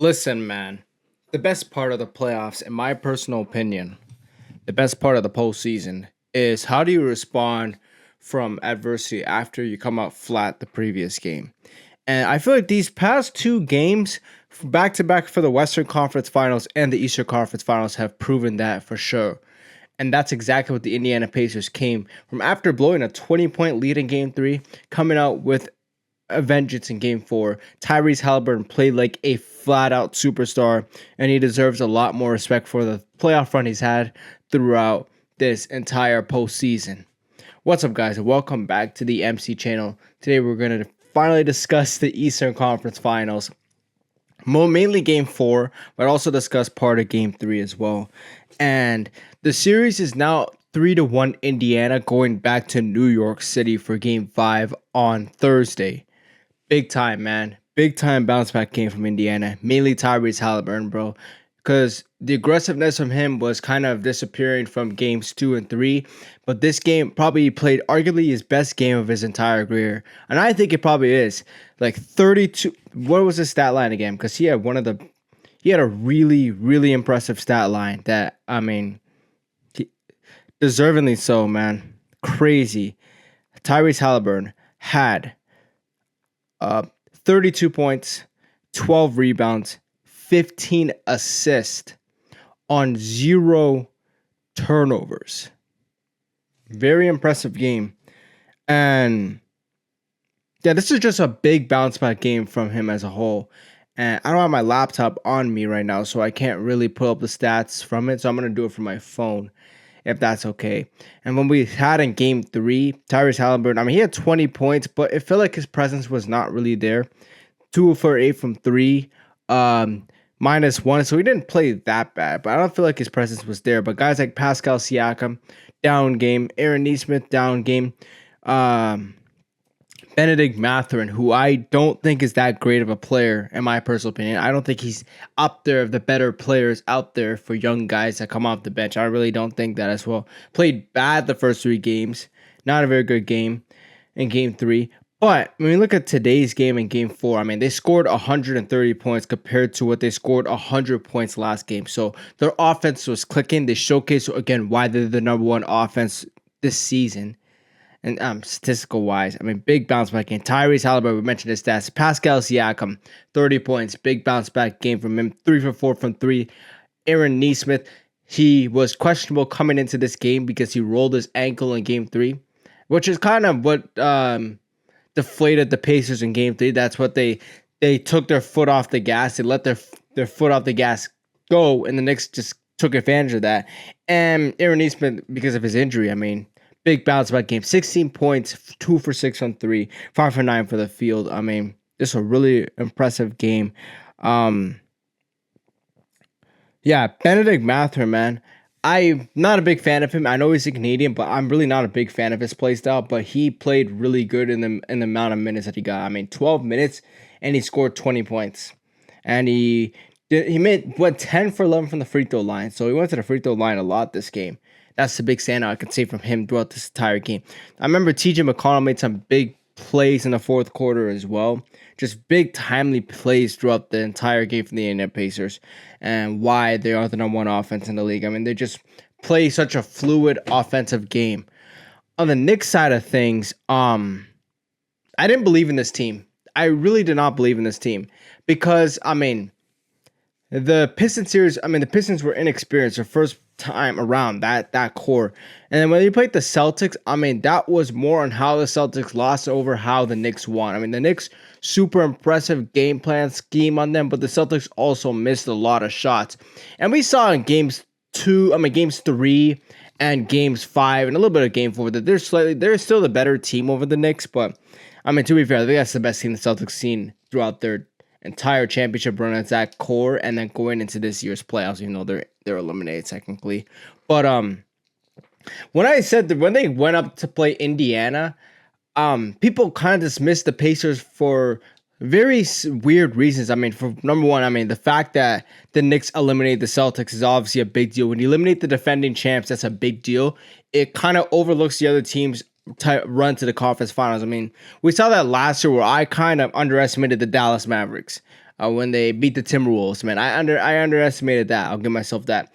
Listen, man, the best part of the playoffs, in my personal opinion, the best part of the postseason is how do you respond from adversity after you come out flat the previous game. And I feel like these past two games, back to back for the Western Conference Finals and the Eastern Conference Finals, have proven that for sure. And that's exactly what the Indiana Pacers came from after blowing a 20-point lead in game three, coming out with a vengeance in game four. Tyrese Halliburton played like a flat out superstar, and he deserves a lot more respect for the playoff run he's had throughout this entire postseason. What's up, guys, and welcome back to the MC channel. Today, we're going to finally discuss the Eastern Conference Finals. Mainly game four, but also discuss part of game three as well. And the series is now 3-1 Indiana, going back to New York City for game five on Thursday. Big time, man. Big time bounce back game from Indiana. Mainly Tyrese Halliburton, bro. Because the aggressiveness from him was kind of disappearing from games two and three. But this game probably played arguably his best game of his entire career. And I think it probably is. Like 32. What was his stat line again? Because he had he had a really, really impressive stat line that, I mean, deservingly so, man. Crazy. Tyrese Halliburton had 32 points, 12 rebounds, 15 assists on 0 turnovers. Very impressive game. And yeah, this is just a big bounce back game from him as a whole. And I don't have my laptop on me right now, so I can't really pull up the stats from it. So I'm going to do it from my phone, if that's okay. And when we had in game three, Tyrese Halliburton, I mean, he had 20 points, but it felt like his presence was not really there. 2 for 8 from 3, -1. So he didn't play that bad, but I don't feel like his presence was there. But guys like Pascal Siakam, down game. Aaron Nesmith, down game. Benedict Mathurin, who I don't think is that great of a player, in my personal opinion. I don't think he's up there of the better players out there for young guys that come off the bench. I really don't think that as well. Played bad the first three games. Not a very good game in game three. But when we look at today's game in game four, I mean, they scored 130 points compared to what they scored 100 points last game. So their offense was clicking. They showcased, again, why they're the number one offense this season. And statistical wise, I mean, big bounce back game. Tyrese Halliburton, we mentioned his stats. Pascal Siakam, 30 points. Big bounce back game from him. 3 for 4 from 3. Aaron Nesmith, he was questionable coming into this game because he rolled his ankle in game three, which is kind of what deflated the Pacers in game three. That's what they took their foot off the gas. They let their foot off the gas go, and the Knicks just took advantage of that. And Aaron Nesmith, because of his injury, I mean, big bounce back game. 16 points, 2 for 6 on 3, 5 for 9 for the field. I mean, just a really impressive game. Yeah, Benedict Mathurin, man. I'm not a big fan of him. I know he's a Canadian, but I'm really not a big fan of his play style. But he played really good in the amount of minutes that he got. I mean, 12 minutes, and he scored 20 points. And went 10 for 11 from the free throw line. So he went to the free throw line a lot this game. That's the big standout I can say from him throughout this entire game. I remember TJ McConnell made some big plays in the fourth quarter as well. Just big timely plays throughout the entire game from the Indiana Pacers and why they are the number one offense in the league. I mean, they just play such a fluid offensive game. On the Knicks side of things, I didn't believe in this team. I really did not believe in this team because, I mean, the Pistons series, I mean, the Pistons were inexperienced their first time around that core. And then when they played the Celtics, I mean, that was more on how the Celtics lost over how the Knicks won. I mean, the Knicks, super impressive game plan scheme on them, but the Celtics also missed a lot of shots. And we saw in games three and games five and a little bit of game four that they're still the better team over the Knicks. But I mean, to be fair, I think that's the best team the Celtics seen throughout their entire championship run at that core, and then going into this year's playoffs, even though they're eliminated technically. But when I said that when they went up to play Indiana, people kind of dismissed the Pacers for very weird reasons. I mean, for number one, I mean, the fact that the Knicks eliminated the Celtics is obviously a big deal. When you eliminate the defending champs, that's a big deal. It kind of overlooks the other teams run to the conference finals. I mean, we saw that last year where I kind of underestimated the Dallas Mavericks. when they beat the Timberwolves. Man, I underestimated that. I'll give myself that.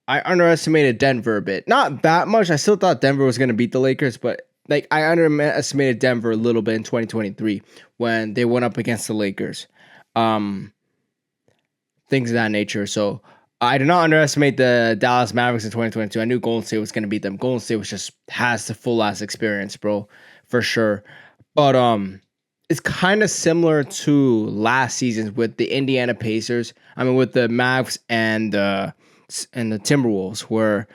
I underestimated Denver a bit. Not that much. I still thought Denver was gonna beat the Lakers, but like I underestimated Denver a little bit in 2023 when they went up against the Lakers. Um, Things of that nature. So I did not underestimate the Dallas Mavericks in 2022. I knew Golden State was going to beat them. Golden State was just has the full ass experience, bro, for sure. But it's kind of similar to last season with the Indiana Pacers. I mean, with the Mavs and the Timberwolves, where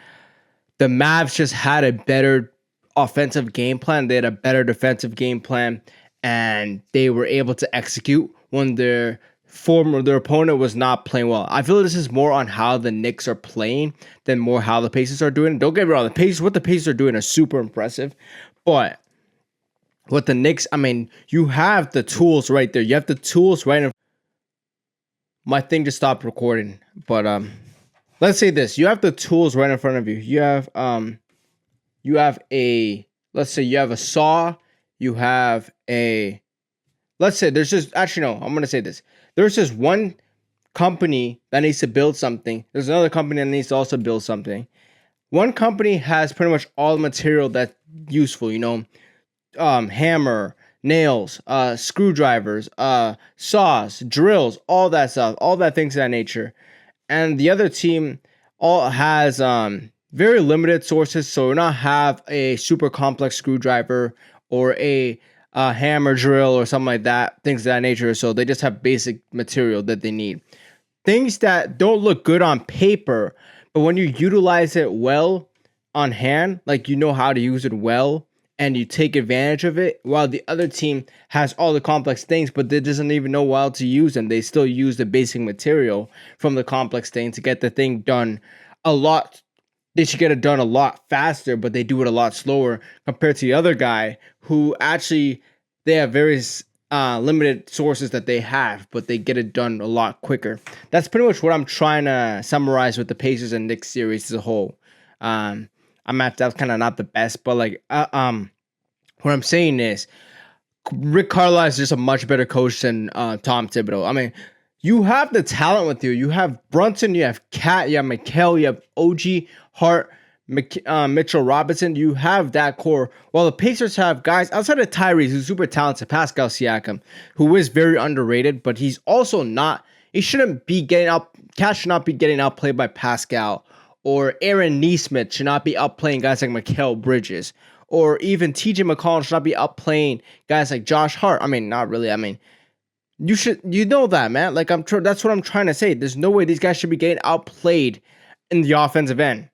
the Mavs just had a better offensive game plan. They had a better defensive game plan, and they were able to execute when their opponent was not playing well. I feel this is more on how the Knicks are playing than more how the Pacers are doing. Don't get me wrong, what the Pacers are doing is super impressive, but with the Knicks, I mean, you have the tools right there. You have the tools right in. My thing just stopped recording, but let's say this: you have the tools right in front of you. You have a, let's say you have a saw. You have a, let's say there's just, actually no, I'm gonna say this. There's just one company that needs to build something. There's another company that needs to also build something. One company has pretty much all the material that's useful, hammer, nails, screwdrivers, saws, drills, all that stuff, all that things of that nature. And the other team all has very limited sources, so not have a super complex screwdriver or a hammer drill or something like that, things of that nature. So they just have basic material that they need. Things that don't look good on paper, but when you utilize it well on hand, like you know how to use it well and you take advantage of it, while the other team has all the complex things, but they doesn't even know how to use them. They still use the basic material from the complex thing to get the thing done a lot. They should get it done a lot faster, but they do it a lot slower compared to the other guy who actually, they have various limited sources that they have, but they get it done a lot quicker. That's pretty much what I'm trying to summarize with the Pacers and Knicks series as a whole. That's kind of not the best, but like what I'm saying is Rick Carlisle is just a much better coach than Tom Thibodeau. I mean, you have the talent with you. You have Brunson, you have Cat, you have Mikal, you have OG, Hart, Mitchell Robinson. You have that core. While the Pacers have guys outside of Tyrese, who's super talented, Pascal Siakam, who is very underrated, but he's also not. He shouldn't be getting out. Cat should not be getting outplayed by Pascal, or Aaron Nesmith should not be outplaying guys like Mikal Bridges, or even TJ McConnell should not be outplaying guys like Josh Hart. I mean, not really. I mean, you know that, man. Like that's what I'm trying to say. There's no way these guys should be getting outplayed in the offensive end,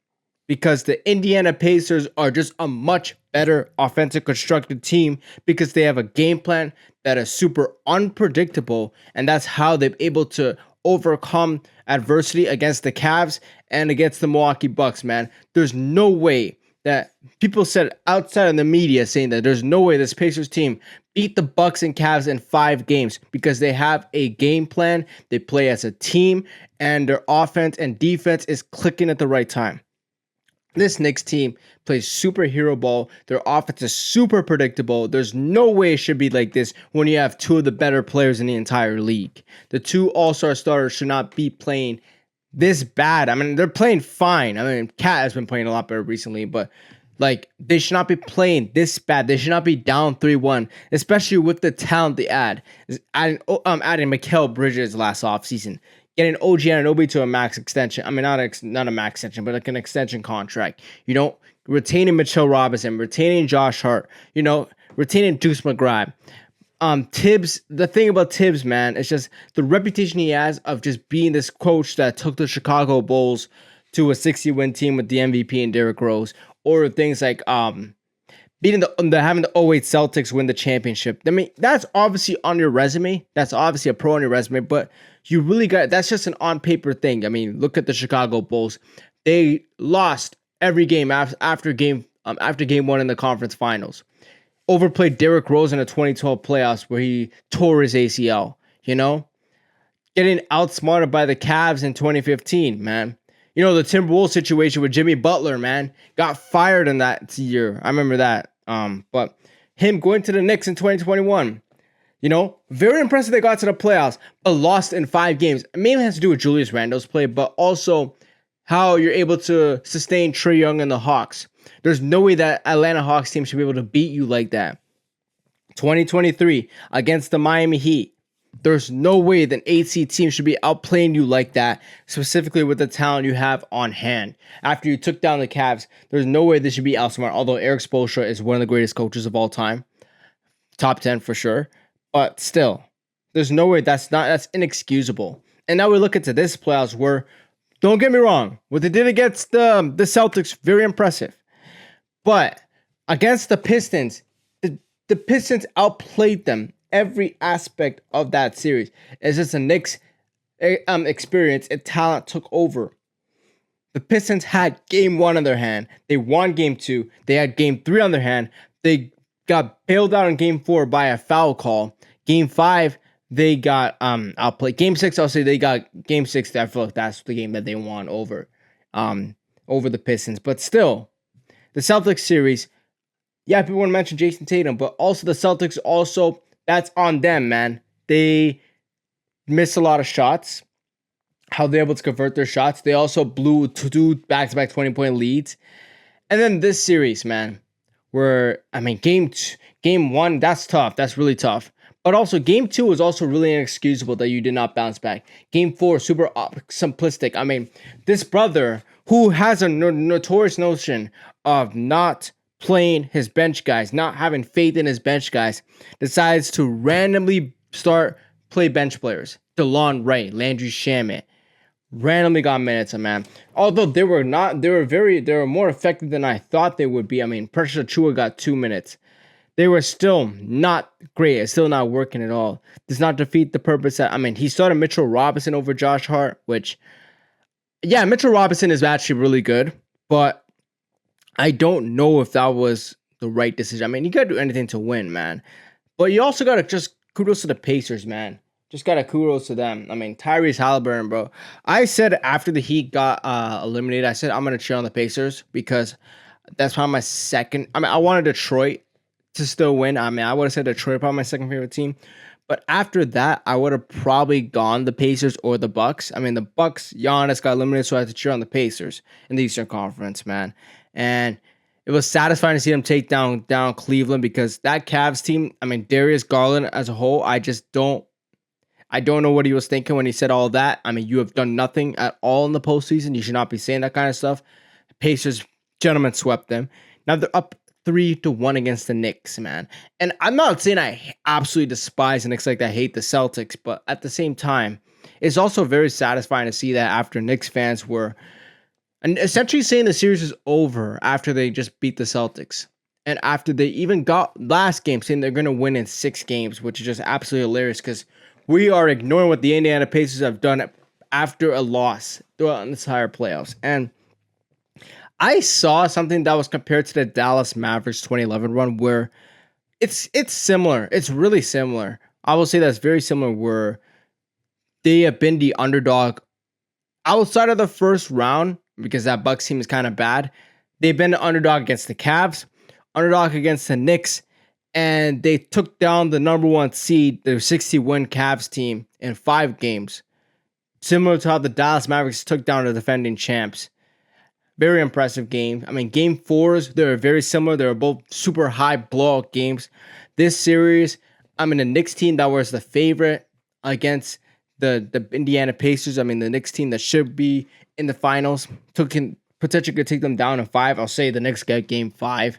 because the Indiana Pacers are just a much better offensive constructed team because they have a game plan that is super unpredictable, and that's how they're able to overcome adversity against the Cavs and against the Milwaukee Bucks, man. There's no way that people said outside of the media saying that there's no way this Pacers team beat the Bucks and Cavs in 5 games, because they have a game plan, they play as a team, and their offense and defense is clicking at the right time. This Knicks team plays superhero ball. Their offense is super predictable. There's no way it should be like this when you have 2 of the better players in the entire league. The 2 all-star starters should not be playing this bad. I mean, they're playing fine. I mean, Cat has been playing a lot better recently, but like, they should not be playing this bad. They should not be down 3-1, especially with the talent they add. Adding Mikal Bridges last offseason. Getting OG Anunoby to a max extension. I mean, not a max extension, but like an extension contract. Retaining Mitchell Robinson, retaining Josh Hart, retaining Deuce McGrath. Tibbs, the thing about Tibbs, man, is just the reputation he has of just being this coach that took the Chicago Bulls to a 60-win team with the MVP and Derrick Rose, or things like having the '08 Celtics win the championship. I mean, that's obviously on your resume. That's obviously a pro on your resume, but you really that's just an on paper thing. I mean, look at the Chicago Bulls. They lost every game after game 1 in the conference finals. Overplayed Derrick Rose in the 2012 playoffs where he tore his ACL, Getting outsmarted by the Cavs in 2015, man. The Timberwolves situation with Jimmy Butler, man, got fired in that year. I remember that. But him going to the Knicks in 2021, Very impressive they got to the playoffs, but lost in 5 games. It maybe has to do with Julius Randle's play, but also how you're able to sustain Trae Young and the Hawks. There's no way that Atlanta Hawks team should be able to beat you like that. 2023 against the Miami Heat. There's no way that an AC team should be outplaying you like that, specifically with the talent you have on hand. After you took down the Cavs, there's no way this should be outsmart, although Eric Spoelstra is one of the greatest coaches of all time. Top 10 for sure. But still, there's no way that's inexcusable. And now we look into this playoffs where, don't get me wrong, what they did against the Celtics, very impressive. But against the Pistons, the Pistons outplayed them every aspect of that series. It's just a Knicks experience and talent took over. The Pistons had game 1 on their hand. They won game 2. They had game 3 on their hand. They got bailed out in game 4 by a foul call. Game 5, they got outplayed. Game 6, I'll say they got game 6. I feel like that's the game that they won over the Pistons. But still, the Celtics series, yeah, people want to mention Jason Tatum, but also the Celtics also, that's on them, man. They missed a lot of shots. How they're able to convert their shots. They also blew 2 back-to-back 20-point leads. And then this series, man, where, game 1, that's tough. That's really tough. But also, game 2 was also really inexcusable that you did not bounce back. Game 4, super simplistic. This brother, who has a notorious notion of not playing his bench guys, not having faith in his bench guys, decides to randomly play bench players. DeLon Wright, Landry Shamet, randomly got minutes, man. Although they were more effective than I thought they would be. Precious Achiuwa got 2 minutes. They were still not great. It's still not working at all. Does not defeat the purpose that, he started Mitchell Robinson over Josh Hart, which, yeah, Mitchell Robinson is actually really good, but I don't know if that was the right decision. You got to do anything to win, man. But you also got to just kudos to the Pacers, man. Just got to kudos to them. Tyrese Halliburton, bro. I said after the Heat got eliminated, I said I'm going to cheer on the Pacers because that's probably my second. I wanted Detroit to still win. I would have said Detroit probably my second favorite team. But after that, I would have probably gone the Pacers or the Bucks. The Bucks, Giannis got eliminated, so I had to cheer on the Pacers in the Eastern Conference, man. And it was satisfying to see them take down Cleveland because that Cavs team, Darius Garland as a whole, I don't know what he was thinking when he said all that. You have done nothing at all in the postseason. You should not be saying that kind of stuff. Pacers, gentlemen, swept them. Now they're up 3-1 against the Knicks, man. And I'm not saying I absolutely despise the Knicks like I hate the Celtics, but at the same time, it's also very satisfying to see that after Knicks fans were essentially saying the series is over after they just beat the Celtics. And after they even got last game saying they're going to win in 6 games, which is just absolutely hilarious because we are ignoring what the Indiana Pacers have done after a loss throughout the entire playoffs. And I saw something that was compared to the Dallas Mavericks 2011 run where it's similar. It's really similar. I will say that's very similar where they have been the underdog outside of the first round because that Bucks team is kind of bad. They've been the underdog against the Cavs, underdog against the Knicks, and they took down the number 1 seed, the 60-win Cavs team in 5 games. Similar to how the Dallas Mavericks took down the defending champs. Very impressive game. Game 4s, they're very similar. They were both super high blowout games. This series, the Knicks team that was the favorite against the Indiana Pacers. The Knicks team that should be in the finals potentially could take them down in 5. I'll say the Knicks get game 5.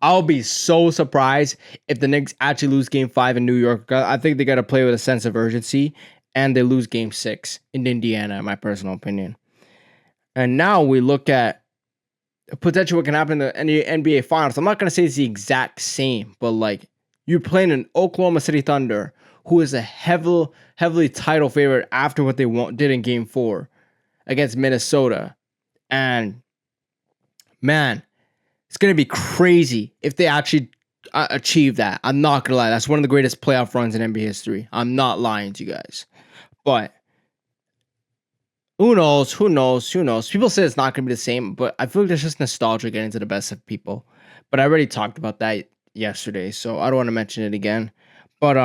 I'll be so surprised if the Knicks actually lose game 5 in New York. I think they got to play with a sense of urgency and they lose game 6 in Indiana, in my personal opinion. And now we look at potentially what can happen in the NBA Finals. I'm not going to say it's the exact same, but you're playing an Oklahoma City Thunder, who is a heavily title favorite after what they did in Game 4 against Minnesota. And, man, it's going to be crazy if they actually achieve that. I'm not going to lie. That's one of the greatest playoff runs in NBA history. I'm not lying to you guys. But who knows? People say it's not going to be the same, but I feel like there's just nostalgia getting to the best of people. But I already talked about that yesterday, so I don't want to mention it again. But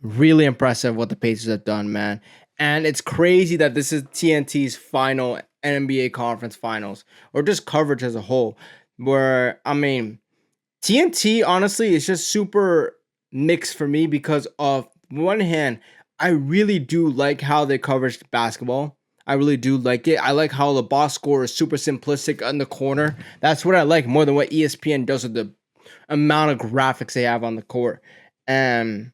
Really impressive what the Pacers have done, man. And it's crazy that this is TNT's final NBA conference finals, or just coverage as a whole. Where, I mean, TNT honestly is just super mixed for me because of one hand, I really do like how they coverage basketball. I really do like it. I like how the box score is super simplistic in the corner. That's what I like more than what ESPN does with the amount of graphics they have on the court. And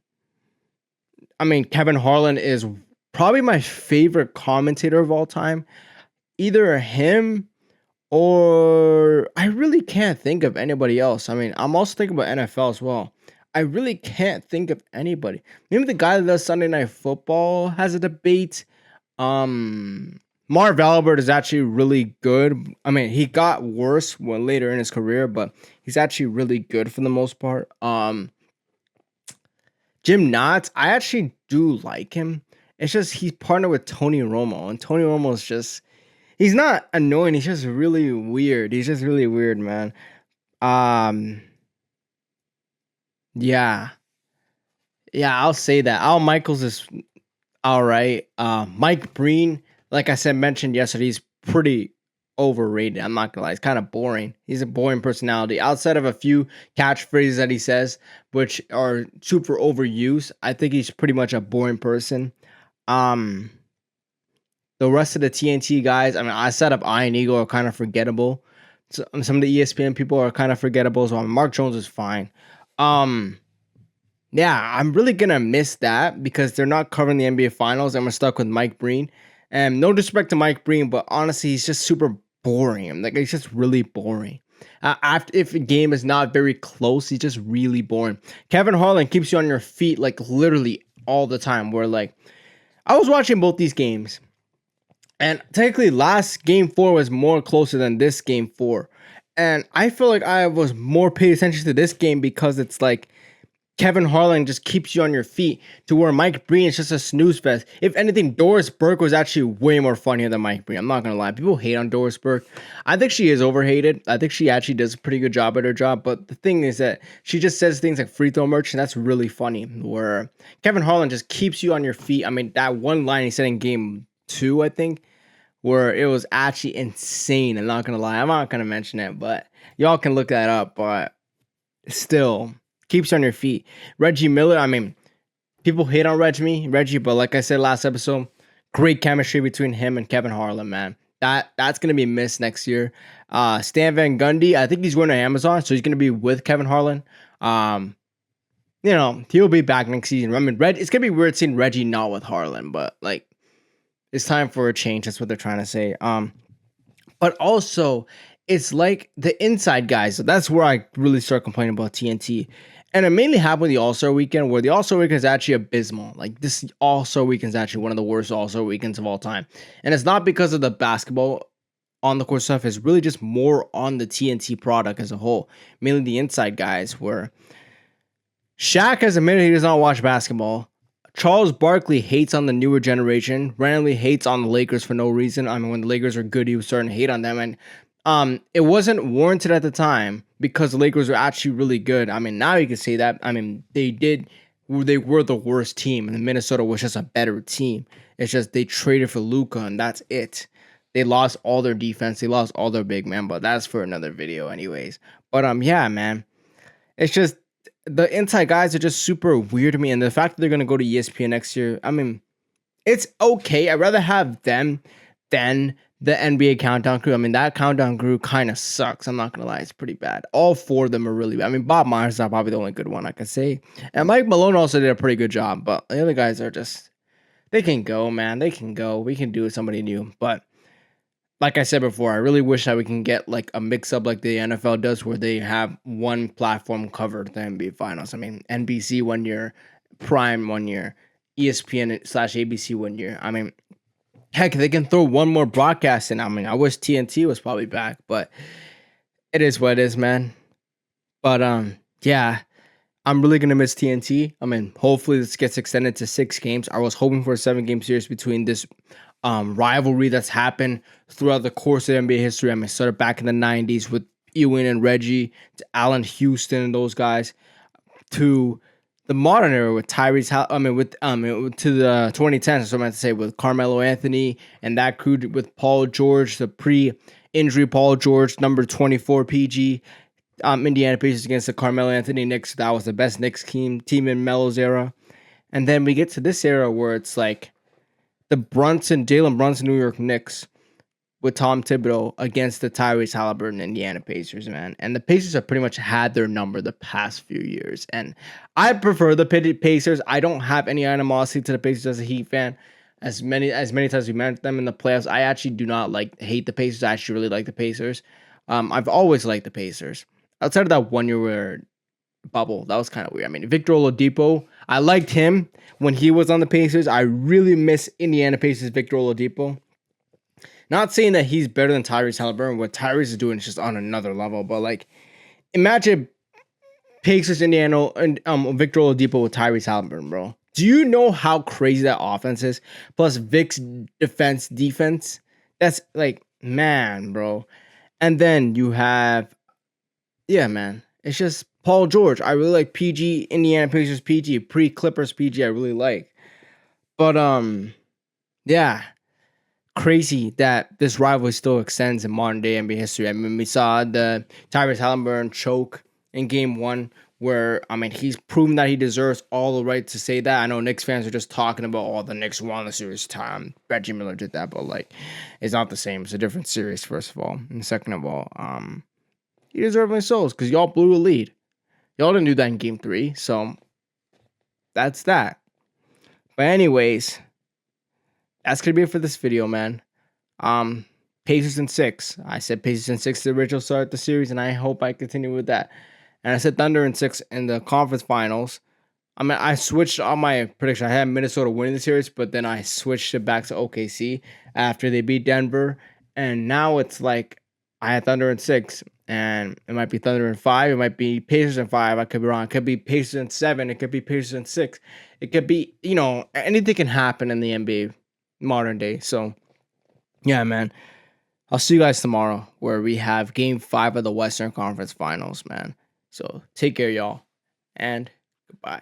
I mean, Kevin Harlan is probably my favorite commentator of all time. Either him or I really can't think of anybody else. I mean, I'm also thinking about NFL as well. I really can't think of anybody. Maybe the guy that does Sunday Night Football has a debate. Marv Albert is actually really good. I mean, he got worse when later in his career, but he's actually really good for the most part. Jim Knotts, I actually do like him. It's just he's partnered with Tony Romo, and Tony Romo is just he's not annoying. He's just really weird. He's just really weird, man. Um, yeah, yeah, I'll say that. Al Michaels is all right. Mike Breen, like I said, mentioned yesterday, he's pretty overrated. I'm not gonna lie, he's kind of boring. He's a boring personality. Outside of a few catchphrases that he says, which are super overused, I think he's pretty much a boring person. Um, the rest of the TNT guys, I mean, I set up Iron Eagle are kind of forgettable. So, some of the ESPN people are kind of forgettable. So Mark Jones is fine. Um, yeah, I'm really gonna miss that because they're not covering the NBA Finals, and we're stuck with Mike Breen. And no disrespect to Mike Breen, but honestly, he's just super boring. Like he's just really boring. After if a game is not very close, he's just really boring. Kevin Harlan keeps you on your feet like literally all the time. Where like I was watching both these games, and technically last game 4 was more closer than this game 4. And I feel like I was more paid attention to this game because it's like Kevin Harlan just keeps you on your feet to where Mike Breen is just a snooze fest. If anything, Doris Burke was actually way more funnier than Mike Breen. I'm not gonna lie. People hate on Doris Burke. I think she is overhated. I think she actually does a pretty good job at her job. But the thing is that she just says things like free throw merch, and that's really funny. Where Kevin Harlan just keeps you on your feet. I mean, that one line he said in game 2, I think, where it was actually insane. I'm not gonna lie. I'm not gonna mention it, but y'all can look that up. But still keeps you on your feet. Reggie Miller, I mean, people hate on Reggie, but like I said last episode, great chemistry between him and Kevin Harlan, man. That's gonna be missed next year. Stan Van Gundy, I think he's going to Amazon, so he's gonna be with Kevin Harlan. He'll be back next season. I mean, it's gonna be weird seeing Reggie not with Harlan, but like it's time for a change. That's what they're trying to say. But also it's like the inside guys. So that's where I really start complaining about TNT. And it mainly happened with the All-Star weekend, where the All-Star weekend is actually abysmal. Like this All-Star weekend is actually one of the worst All-Star weekends of all time. And it's not because of the basketball on the court stuff, it's really just more on the TNT product as a whole. Mainly the inside guys, where Shaq has admitted he does not watch basketball. Charles Barkley hates on the newer generation, randomly hates on the Lakers for no reason. I mean, when the Lakers were good, he was starting to hate on them. And it wasn't warranted at the time because the Lakers were actually really good. I mean, now you can say that. I mean, they were the worst team, and Minnesota was just a better team. It's just they traded for Luka, and that's it. They lost all their defense. They lost all their big men, but that's for another video, anyways. But yeah, man, it's just the inside guys are just super weird to me, and the fact that they're gonna go to ESPN next year. I mean, it's okay. I'd rather have them than the NBA countdown crew. I mean, that countdown crew kind of sucks. I'm not gonna lie, it's pretty bad. All 4 of them are really bad. I mean, Bob Myers is probably the only good one I could say, and Mike Malone also did a pretty good job. But the other guys are just they can go, man. They can go. We can do with somebody new. But like I said before, I really wish that we can get like a mix up like the NFL does, where they have one platform cover the NBA Finals. I mean, NBC 1 year, Prime 1 year, ESPN/ABC 1 year. I mean, heck, they can throw one more broadcast in. I mean, I wish TNT was probably back, but it is what it is, man. But yeah, I'm really gonna miss TNT. I mean, hopefully this gets extended to 6 games. I was hoping for a 7-game series between this rivalry that's happened throughout the course of NBA history. I mean, started back in the 90s with Ewing and Reggie, to Allen Houston and those guys, to the modern era with to the 2010s. So I meant to say with Carmelo Anthony and that crew with Paul George, the pre-injury Paul George, number 24 PG. Indiana Pacers against the Carmelo Anthony Knicks. That was the best Knicks team in Melo's era. And then we get to this era where it's like the Jalen Brunson New York Knicks with Tom Thibodeau against the Tyrese Halliburton Indiana Pacers, man. And the Pacers have pretty much had their number the past few years. And I prefer the Pacers. I don't have any animosity to the Pacers as a Heat fan. As many times we met them in the playoffs, I actually do not hate the Pacers. I actually really like the Pacers. I've always liked the Pacers. Outside of that 1 year where bubble, that was kind of weird. I mean, Victor Oladipo, I liked him when he was on the Pacers. I really miss Indiana Pacers Victor Oladipo. Not saying that he's better than Tyrese Halliburton. What Tyrese is doing is just on another level. But like, imagine Pacers Indiana and Victor Oladipo with Tyrese Halliburton, bro. Do you know how crazy that offense is? Plus Vic's defense. That's like, man, bro. And then you have, yeah, man. It's just Paul George. I really like PG, Indiana Pacers PG, pre-Clippers PG. I really like. But yeah, crazy that this rivalry still extends in modern day NBA history. I mean, we saw the Tyrese Halliburton choke in Game 1, where I mean he's proven that he deserves all the right to say that. I know Knicks fans are just talking about all the Knicks won the series time. Reggie Miller did that, but like, it's not the same. It's a different series, first of all, and second of all, he deservedly so, because y'all blew a lead. Y'all didn't do that in Game 3, so that's that. But anyways, that's gonna be it for this video, man. Pacers in 6. I said Pacers in 6 the original start of the series, and I hope I continue with that. And I said Thunder in 6 in the conference finals. I mean, I switched on my prediction. I had Minnesota winning the series, but then I switched it back to OKC after they beat Denver. And now it's like I had Thunder in 6, and it might be Thunder in 5. It might be Pacers in 5. I could be wrong. It could be Pacers in 7. It could be Pacers in 6. It could be, anything can happen in the NBA modern day. So, yeah, man. I'll see you guys tomorrow where we have Game 5 of the Western Conference Finals, man. So take care, y'all, and goodbye.